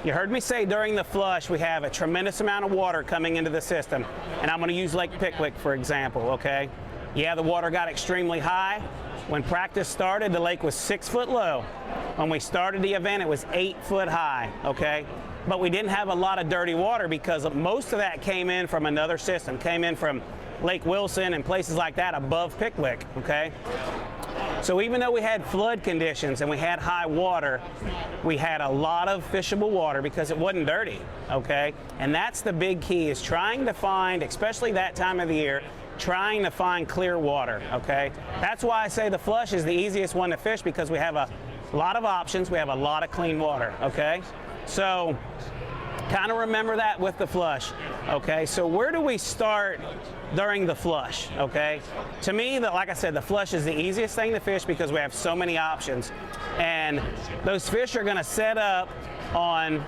You heard me say during the flush we have a tremendous amount of water coming into the system, and I'm going to use Lake Pickwick for example, okay? Yeah, the water got extremely high. When practice started, the lake was 6 foot low. When we started the event, it was 8 foot high, okay? But we didn't have a lot of dirty water because most of that came in from another system, came in from Lake Wilson and places like that above Pickwick, okay? So even though we had flood conditions and we had high water, we had a lot of fishable water because it wasn't dirty, okay? And that's the big key, is trying to find, especially that time of the year, trying to find clear water, okay? That's why I say the flush is the easiest one to fish, because we have a lot of options, we have a lot of clean water, okay? So kind of remember that with the flush, okay? So where do we start during the flush, okay? To me, like I said, the flush is the easiest thing to fish because we have so many options. And those fish are gonna set up on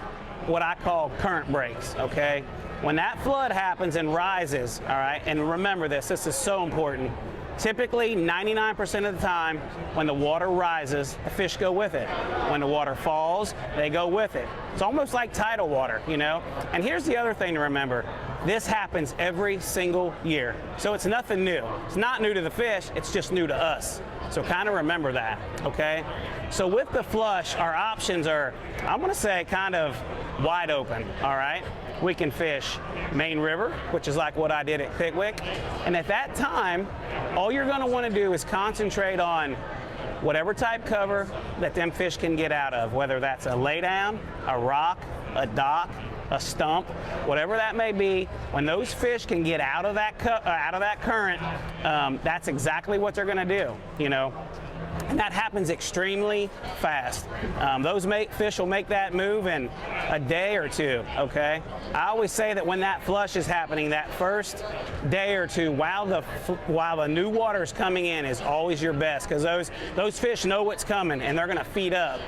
what I call current breaks, okay? When that flood happens and rises, all right, and remember this is so important. Typically, 99% of the time, when the water rises, the fish go with it. When the water falls, they go with it. It's almost like tidal water, you know? And here's the other thing to remember. This happens every single year. So it's nothing new. It's not new to the fish, it's just new to us. So kind of remember that, okay? So with the flush, our options are, I'm gonna say, kind of wide open, all right? We can fish main river, which is like what I did at Pickwick. And at that time, all you're gonna wanna do is concentrate on whatever type cover that them fish can get out of, whether that's a laydown, a rock, a dock, a stump, whatever that may be. When those fish can get out of that current, that's exactly what they're gonna do, you know? And that happens extremely fast. Those fish will make that move in a day or two, okay? I always say that when that flush is happening, that first day or two, while the new water is coming in, is always your best, because those fish know what's coming and they're gonna feed up,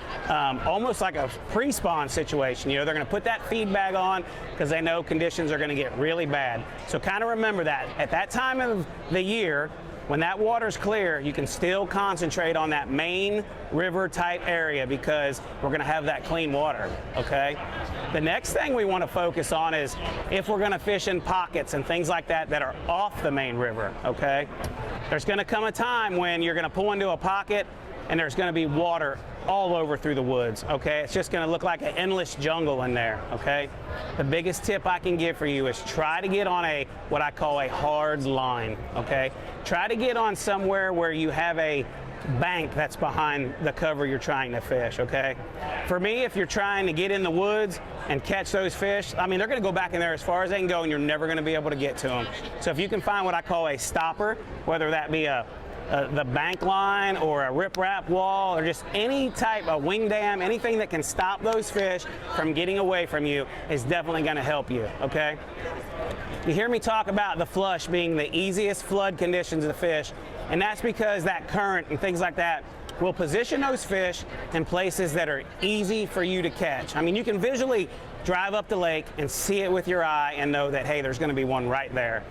almost like a pre-spawn situation. You know, they're gonna put that feed bag on because they know conditions are gonna get really bad. So kind of remember that. At that time of the year, when that water's clear, you can still concentrate on that main river type area because we're gonna have that clean water, okay? The next thing we wanna focus on is if we're gonna fish in pockets and things like that that are off the main river, okay? There's gonna come a time when you're gonna pull into a pocket and there's gonna be water all over through the woods, okay? It's just gonna look like an endless jungle in there, okay? The biggest tip I can give for you is try to get on what I call a hard line, okay? Try to get on somewhere where you have a bank that's behind the cover you're trying to fish, okay? For me, if you're trying to get in the woods and catch those fish, I mean, they're gonna go back in there as far as they can go and you're never gonna be able to get to them. So if you can find what I call a stopper, whether that be the bank line or a riprap wall or just any type of wing dam, anything that can stop those fish from getting away from you is definitely going to help you, okay? You hear me talk about the flush being the easiest flood conditions to fish, and that's because that current and things like that will position those fish in places that are easy for you to catch. I mean, you can visually drive up the lake and see it with your eye and know that, hey, there's going to be one right there.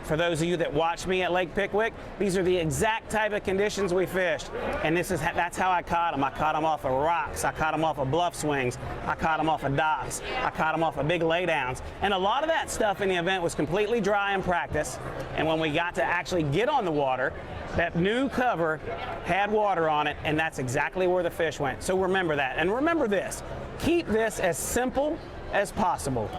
For those of you that watch me at Lake Pickwick, these are the exact type of conditions we fished, and that's how I caught them. I caught them off of rocks, I caught them off of bluff swings, I caught them off of docks, I caught them off of big laydowns, and a lot of that stuff in the event was completely dry in practice, and when we got to actually get on the water, that new cover had water on it, and that's exactly where the fish went. So remember that, and remember this, keep this as simple as possible.